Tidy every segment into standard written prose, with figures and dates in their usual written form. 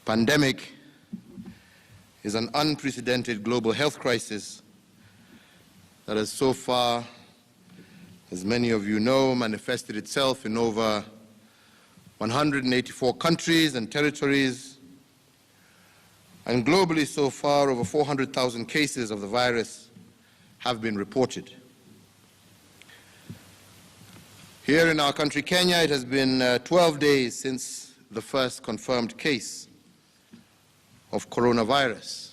pandemic is an unprecedented global health crisis that has so far, as many of you know, manifested itself in over 184 countries and territories, and globally so far over 400,000 cases of the virus have been reported. Here in our country, Kenya, it has been 12 days since the first confirmed case of coronavirus.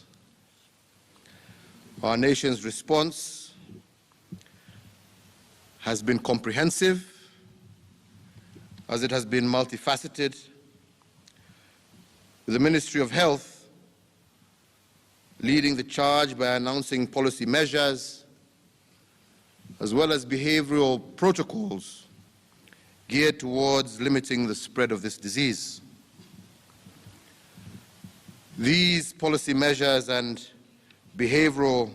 Our nation's response has been comprehensive, as it has been multifaceted, with the Ministry of Health leading the charge by announcing policy measures as well as behavioral protocols geared towards limiting the spread of this disease. These policy measures and behavioral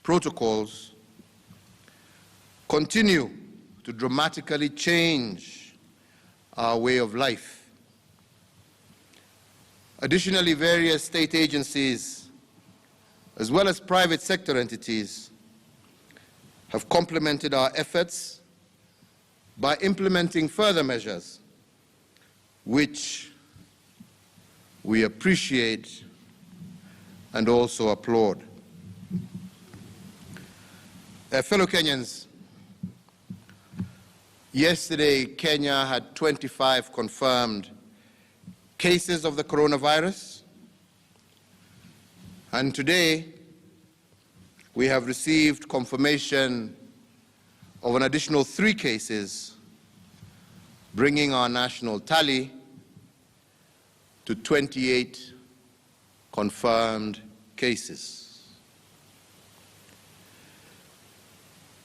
protocols continue to dramatically change our way of life. Additionally, various state agencies as well as private sector entities have complemented our efforts by implementing further measures which we appreciate and also applaud. Fellow Kenyans, yesterday Kenya had 25 confirmed cases of the coronavirus, and today we have received confirmation of an additional 3 cases, bringing our national tally to 28 confirmed cases.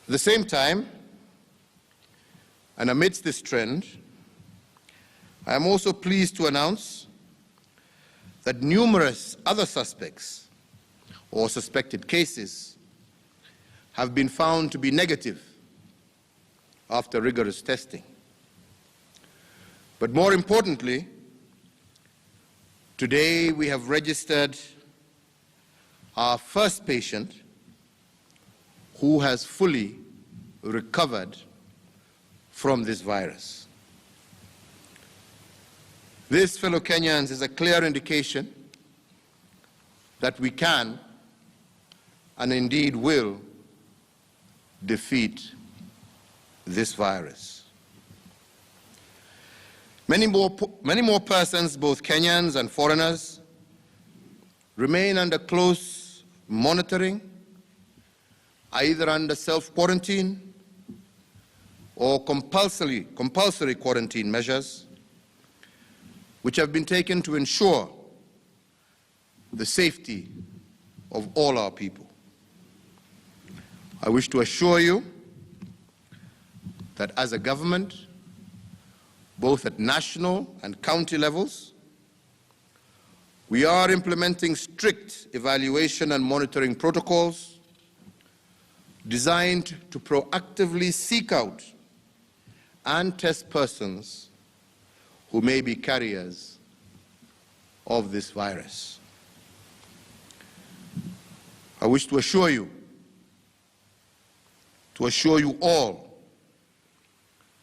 At the same time, and amidst this trend, I am also pleased to announce that numerous other suspects or suspected cases have been found to be negative after rigorous testing. But more importantly, today we have registered our first patient who has fully recovered from this virus. This, fellow Kenyans, is a clear indication that we can and indeed will defeat this virus. Many more persons, both Kenyans and foreigners, remain under close monitoring, either under self-quarantine or compulsory quarantine measures, which have been taken to ensure the safety of all our people. I wish to assure you that as a government, both at national and county levels, we are implementing strict evaluation and monitoring protocols designed to proactively seek out and test persons who may be carriers of this virus. I wish to assure you all,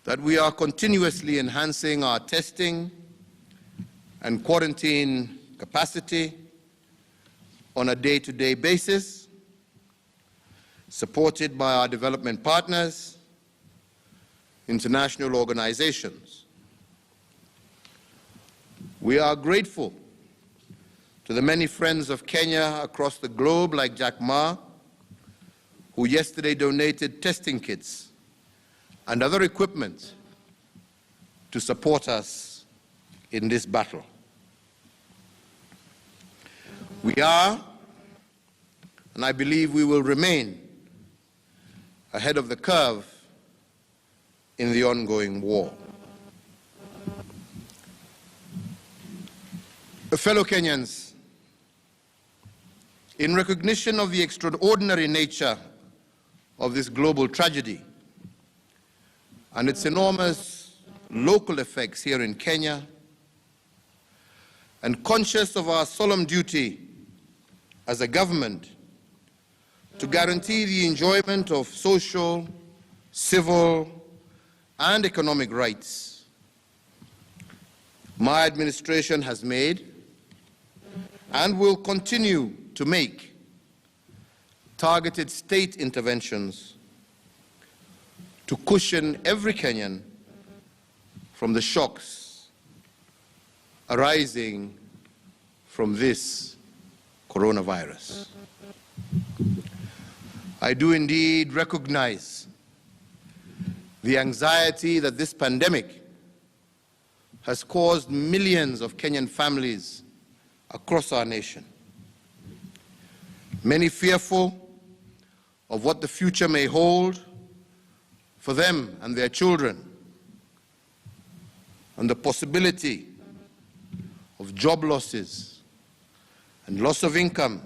that we are continuously enhancing our testing and quarantine capacity on a day-to-day basis, supported by our development partners, international organizations. We are grateful to the many friends of Kenya across the globe, like Jack Ma, who yesterday donated testing kits and other equipment to support us in this battle. We are, and I believe we will remain, ahead of the curve in the ongoing war. Fellow Kenyans, in recognition of the extraordinary nature of this global tragedy and its enormous local effects here in Kenya, and conscious of our solemn duty as a government to guarantee the enjoyment of social, civil, and economic rights, my administration has made and will continue to make targeted state interventions to cushion every Kenyan from the shocks arising from this coronavirus. I do indeed recognize the anxiety that this pandemic has caused millions of Kenyan families across our nation. Many fearful of what the future may hold for them and their children, and the possibility of job losses and loss of income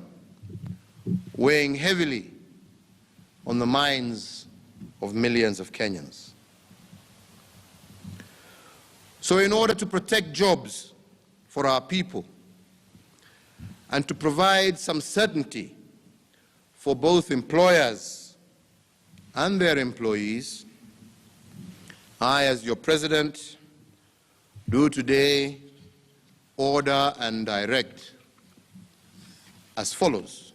weighing heavily on the minds of millions of Kenyans. So in order to protect jobs for our people and to provide some certainty for both employers and their employees, I, as your President, do today order and direct as follows.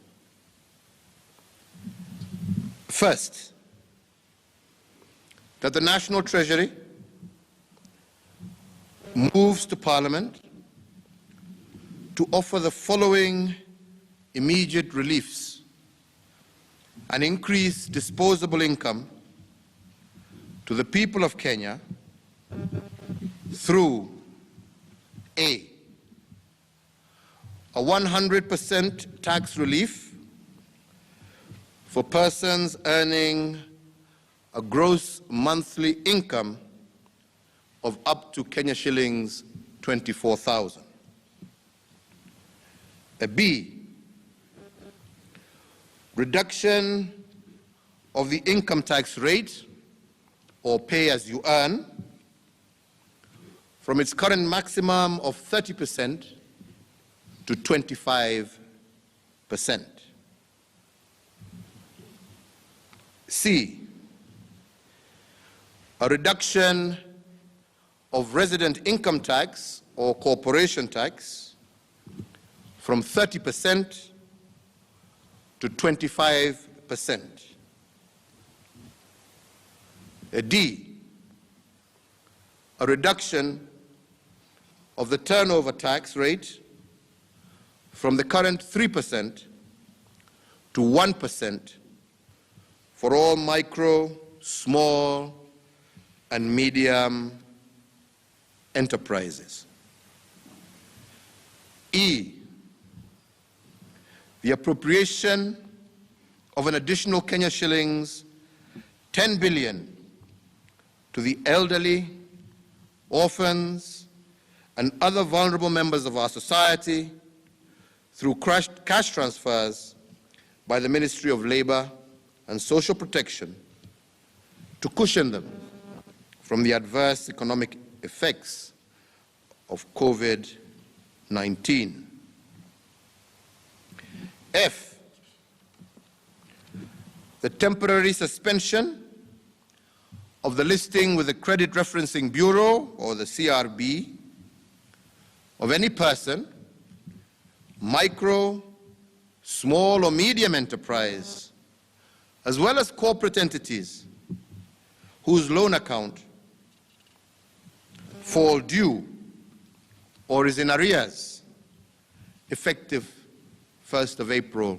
First, that the National Treasury moves to Parliament to offer the following immediate reliefs: an increased disposable income to the people of Kenya through A 100% tax relief for persons earning a gross monthly income of up to Kenya shillings 24,000. A B, reduction of the income tax rate or pay as you earn from its current maximum of 30% to 25%. C, a reduction of resident income tax or corporation tax from 30% to 25%. A D, a reduction of the turnover tax rate from the current 3% to 1% for all micro, small, and medium enterprises. E, the appropriation of an additional Kenya shillings 10 billion to the elderly, orphans, and other vulnerable members of our society through cash transfers by the Ministry of Labor and Social Protection to cushion them from the adverse economic effects of COVID-19. F, the temporary suspension of the listing with the Credit Referencing Bureau, or the CRB, of any person, micro, small or medium enterprise, as well as corporate entities whose loan account fall due or is in arrears, effective 1st of April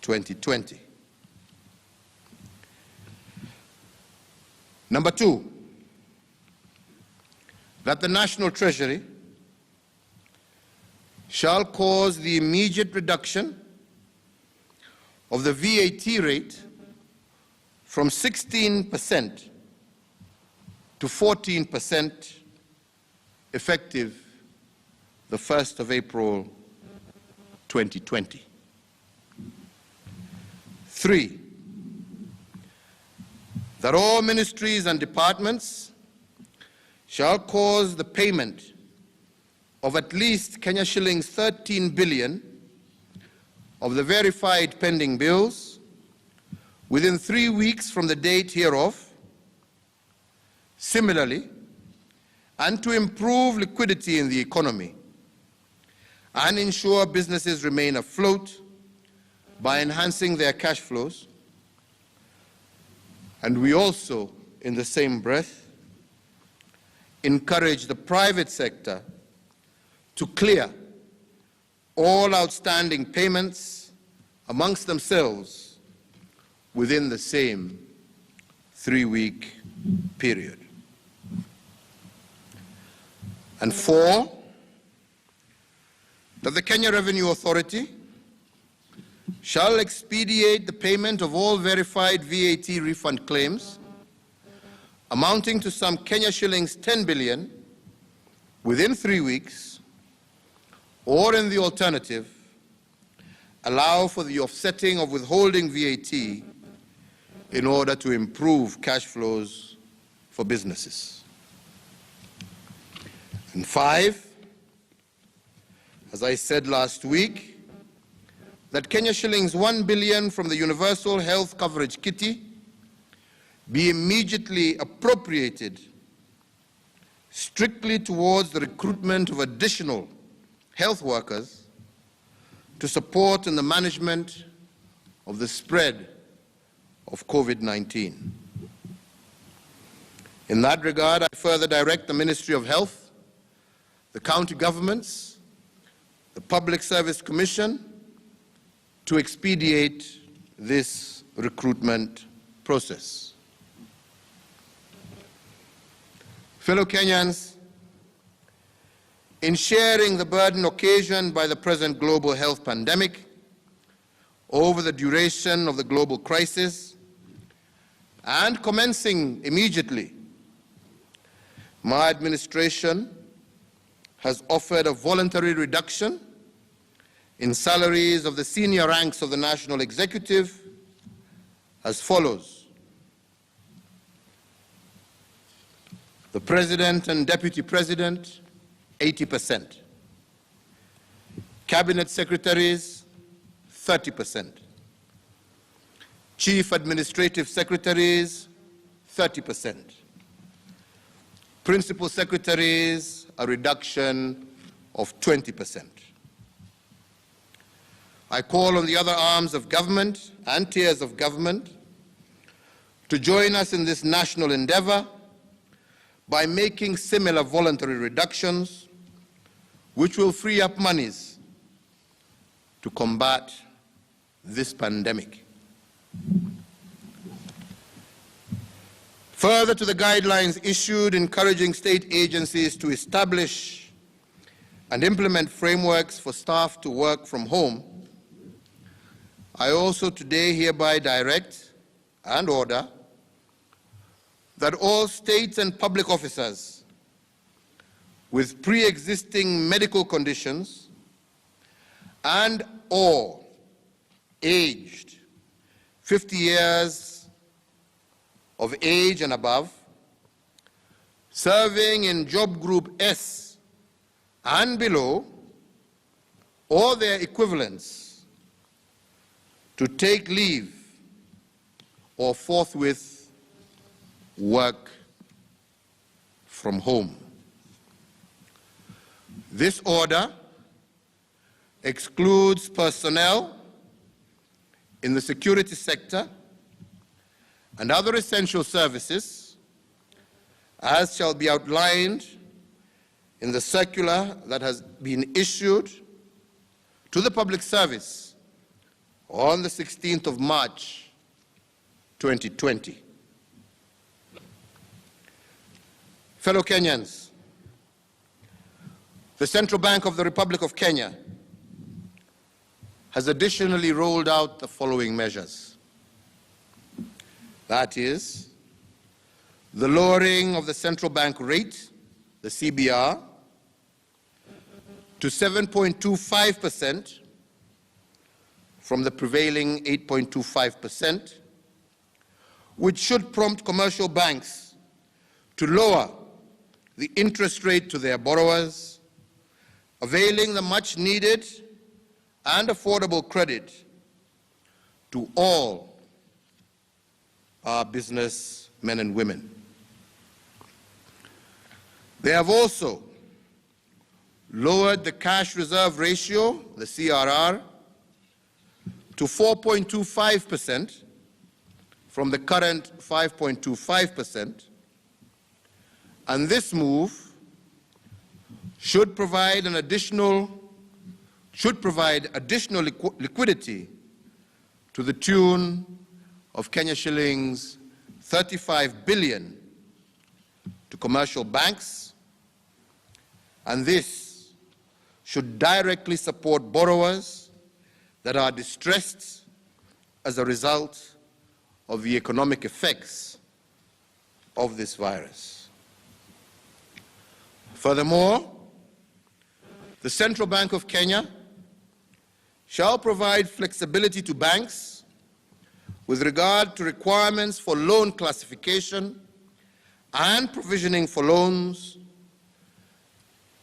2020. Number 2, that the National Treasury shall cause the immediate reduction of the VAT rate from 16% to 14% effective the 1st of April 2020. 3, that all ministries and departments shall cause the payment of at least Kenya shillings 13 billion of the verified pending bills within 3 weeks from the date hereof. Similarly, and to improve liquidity in the economy and ensure businesses remain afloat by enhancing their cash flows, and we also, in the same breath, encourage the private sector to clear all outstanding payments amongst themselves within the same 3-week period. And 4, that the Kenya Revenue Authority shall expedite the payment of all verified VAT refund claims amounting to some Kenya shillings 10 billion within 3 weeks, or in the alternative, allow for the offsetting of withholding VAT in order to improve cash flows for businesses. And 5, as I said last week, that Kenya shillings 1 billion from the Universal Health Coverage Kitty be immediately appropriated strictly towards the recruitment of additional health workers to support in the management of the spread of COVID-19. In that regard, I further direct the Ministry of Health, the county governments, the Public Service Commission to expedite this recruitment process. Fellow Kenyans, in sharing the burden occasioned by the present global health pandemic over the duration of the global crisis and commencing immediately, my administration has offered a voluntary reduction in salaries of the senior ranks of the National Executive as follows. The President and Deputy President, 80%. Cabinet Secretaries, 30%. Chief Administrative Secretaries, 30%. Principal Secretaries, a reduction of 20%. I call on the other arms of government and tiers of government to join us in this national endeavor by making similar voluntary reductions, which will free up monies to combat this pandemic. Further to the guidelines issued encouraging state agencies to establish and implement frameworks for staff to work from home, I also today hereby direct and order that all state and public officers with pre-existing medical conditions and or aged 50 years of age and above, serving in job group S and below, or their equivalents, to take leave or forthwith work from home. This order excludes personnel in the security sector and other essential services, as shall be outlined in the circular that has been issued to the public service on the 16th of March, 2020. Fellow Kenyans, the Central Bank of the Republic of Kenya has additionally rolled out the following measures. That is, the lowering of the central bank rate, the CBR, to 7.25% from the prevailing 8.25%, which should prompt commercial banks to lower the interest rate to their borrowers availing the much needed and affordable credit to all our businessmen and women. They have also lowered the cash reserve ratio, the CRR, to 4.25% from the current 5.25%, and this move should provide additional liquidity to the tune of Kenya shillings 35 billion to commercial banks, and this should directly support borrowers that are distressed as a result of the economic effects of this virus. Furthermore, the Central Bank of Kenya shall provide flexibility to banks with regard to requirements for loan classification and provisioning for loans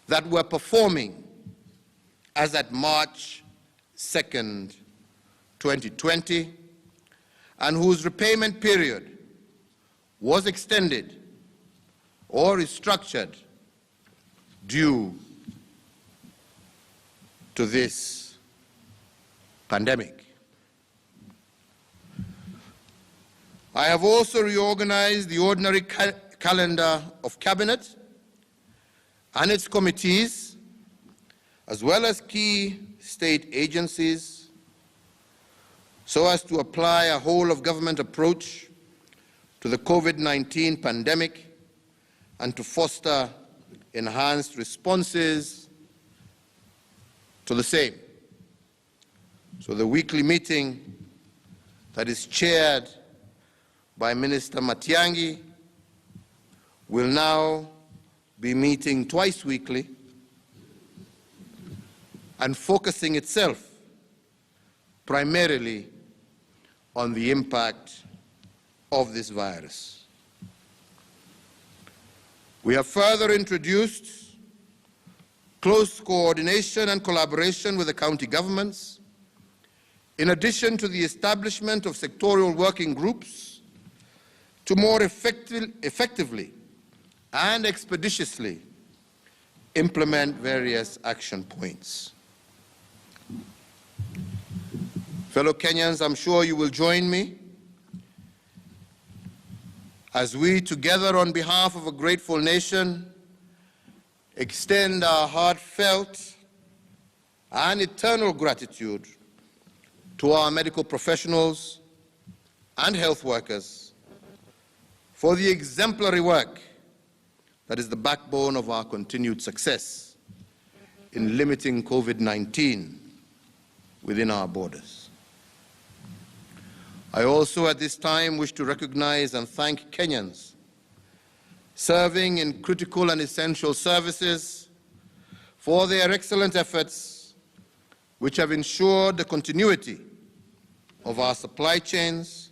that were performing as at March 2nd, 2020, and whose repayment period was extended or restructured due to this pandemic. I have also reorganized the ordinary calendar of Cabinet and its committees, as well as key state agencies, so as to apply a whole-of-government approach to the COVID-19 pandemic and to foster enhanced responses to the same. So the weekly meeting that is chaired by Minister Matiang'i will now be meeting twice weekly and focusing itself primarily on the impact of this virus. We have further introduced close coordination and collaboration with the county governments, in addition to the establishment of sectorial working groups to more effectively and expeditiously implement various action points. Fellow Kenyans, I'm sure you will join me as we together on behalf of a grateful nation extend our heartfelt and eternal gratitude to our medical professionals and health workers for the exemplary work that is the backbone of our continued success in limiting COVID-19 within our borders. I also at this time wish to recognize and thank Kenyans serving in critical and essential services for their excellent efforts, which have ensured the continuity of our supply chains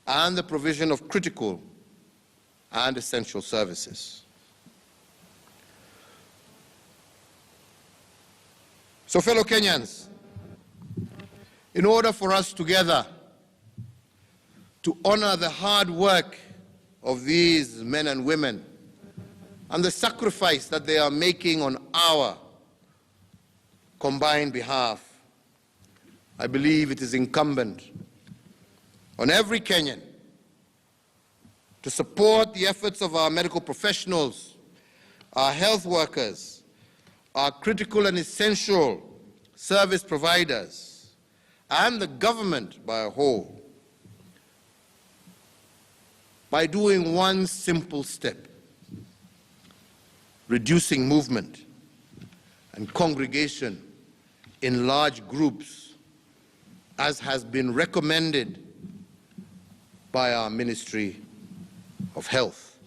and the provision of critical and essential services. So, fellow Kenyans, in order for us together to honor the hard work of these men and women and the sacrifice that they are making on our combined behalf, I believe it is incumbent on every Kenyan to support the efforts of our medical professionals, our health workers, our critical and essential service providers, and the government by a whole, by doing one simple step: reducing movement and congregation in large groups, as has been recommended by our Ministry of Health.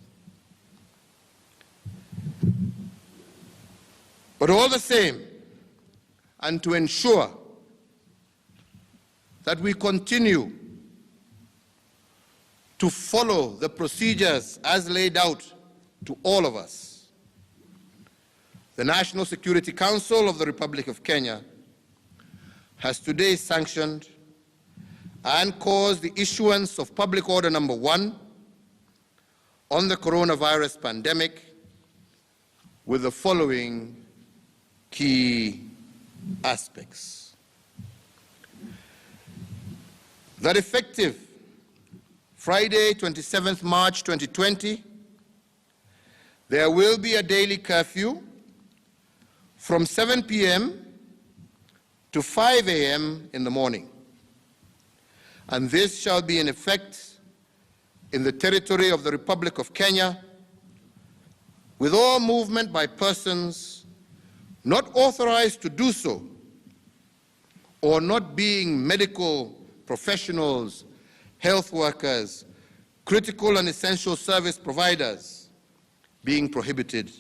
But all the same, and to ensure that we continue to follow the procedures as laid out to all of us, the National Security Council of the Republic of Kenya has today sanctioned and caused the issuance of Public Order Number 1 on the coronavirus pandemic with the following key aspects. That effective Friday, 27th March 2020, there will be a daily curfew from 7 p.m. to 5 a.m. in the morning. And this shall be in effect in the territory of the Republic of Kenya, with all movement by persons not authorized to do so, or not being medical professionals, health workers, critical and essential service providers, being prohibited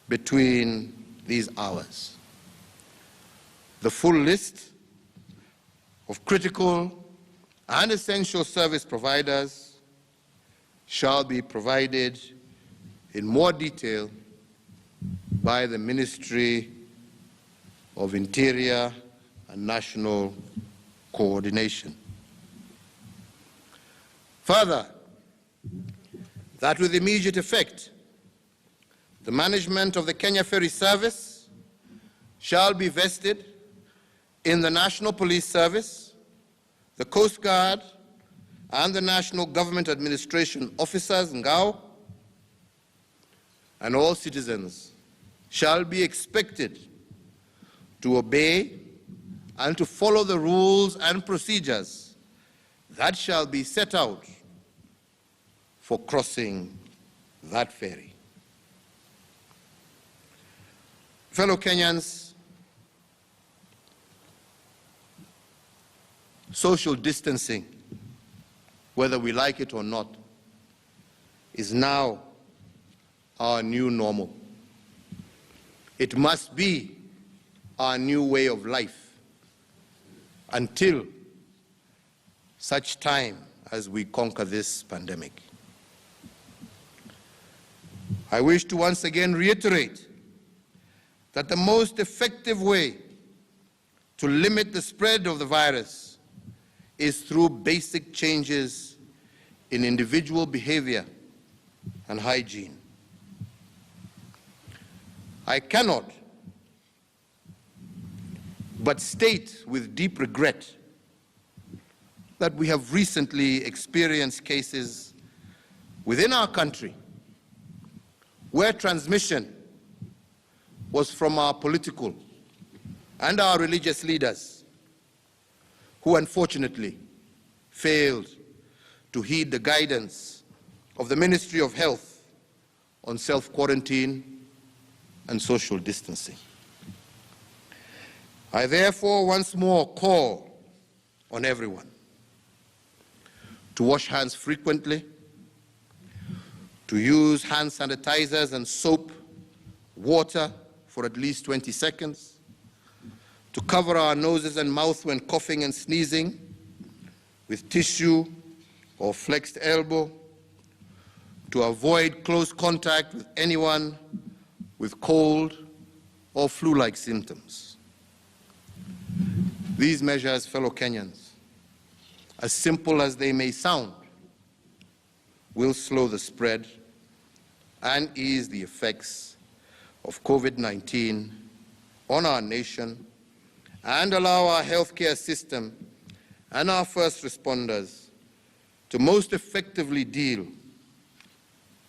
between these hours. The full list of critical and essential service providers shall be provided in more detail by the Ministry of Interior and National Coordination. Further, that with immediate effect, the management of the Kenya Ferry Service shall be vested in the National Police Service, the Coast Guard, and the National Government Administration Officers, NGAO, and all citizens shall be expected to obey and to follow the rules and procedures that shall be set out for crossing that ferry. Fellow Kenyans, social distancing, whether we like it or not, is now our new normal. It must be our new way of life until such time as we conquer this pandemic. I wish to once again reiterate that the most effective way to limit the spread of the virus is through basic changes in individual behavior and hygiene. I cannot but state with deep regret that we have recently experienced cases within our country where transmission was from our political and our religious leaders who unfortunately failed to heed the guidance of the Ministry of Health on self-quarantine and social distancing. I therefore once more call on everyone to wash hands frequently, to use hand sanitizers and soap, water for at least 20 seconds, to cover our noses and mouth when coughing and sneezing with tissue or flexed elbow, to avoid close contact with anyone with cold or flu-like symptoms. These measures, fellow Kenyans, as simple as they may sound, will slow the spread and ease the effects of COVID-19 on our nation and allow our healthcare system and our first responders to most effectively deal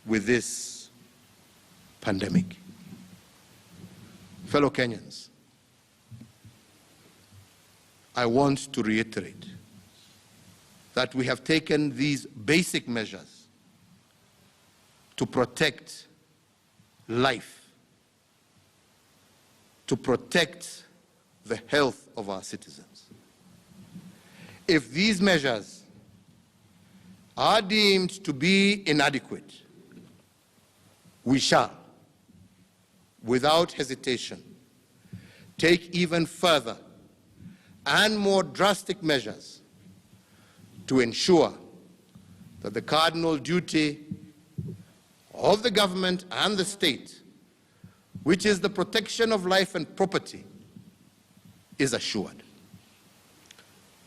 with this pandemic. Fellow Kenyans, I want to reiterate that we have taken these basic measures to protect life, to protect the health of our citizens. If these measures are deemed to be inadequate, we shall, without hesitation, take even further and more drastic measures to ensure that the cardinal duty of the government and the state which is the protection of life and property, is assured.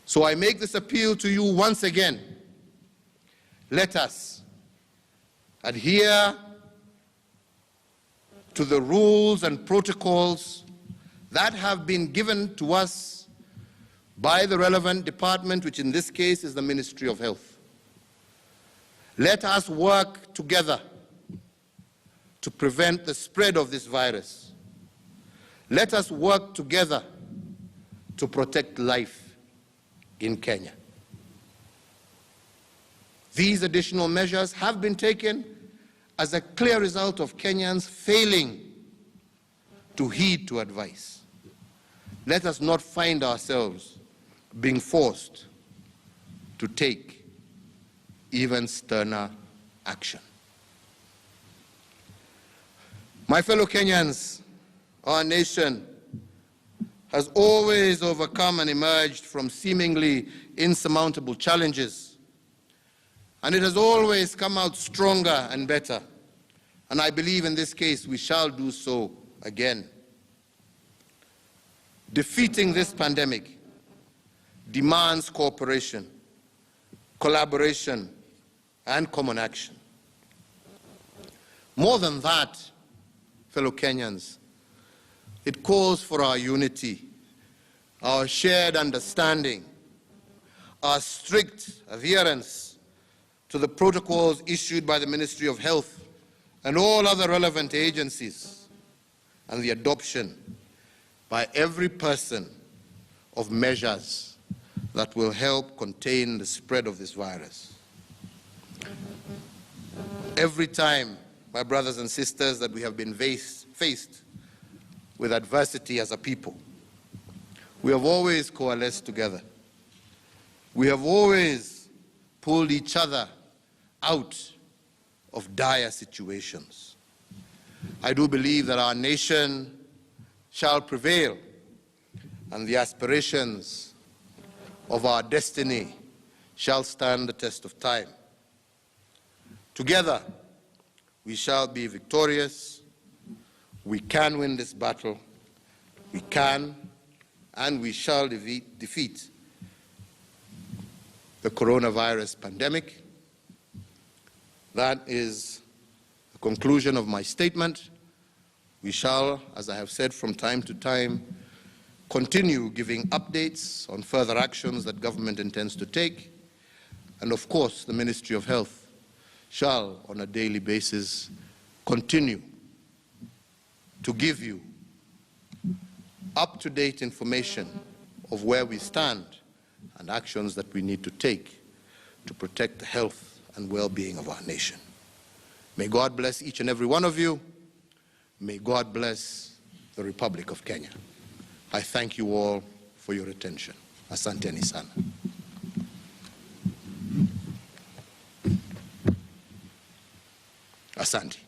So I make this appeal to you once again. Let us adhere to the rules and protocols that have been given to us by the relevant department, which in this case is the Ministry of Health. Let us work together to prevent the spread of this virus. Let us work together to protect life in Kenya. These additional measures have been taken as a clear result of Kenyans failing to heed to advice. Let us not find ourselves being forced to take even sterner action. My fellow Kenyans, our nation has always overcome and emerged from seemingly insurmountable challenges, and it has always come out stronger and better. And I believe in this case we shall do so again. Defeating this pandemic demands cooperation, collaboration, and common action. More than that, fellow Kenyans, it calls for our unity, our shared understanding, our strict adherence to the protocols issued by the Ministry of Health and all other relevant agencies, and the adoption by every person of measures that will help contain the spread of this virus. Every time, my brothers and sisters, that we have been faced with adversity as a people, we have always coalesced together. We have always pulled each other out of dire situations. I do believe that our nation shall prevail, and the aspirations of our destiny shall stand the test of time. Together, we shall be victorious. We can win this battle. We can and we shall defeat the coronavirus pandemic. That is the conclusion of my statement. We shall, as I have said from time to time, continue giving updates on further actions that government intends to take. And of course, the Ministry of Health shall, on a daily basis, continue to give you up-to-date information of where we stand and actions that we need to take to protect the health and well-being of our nation. May God bless each and every one of you. May God bless the Republic of Kenya. I thank you all for your attention. Asanteni sana. Asante.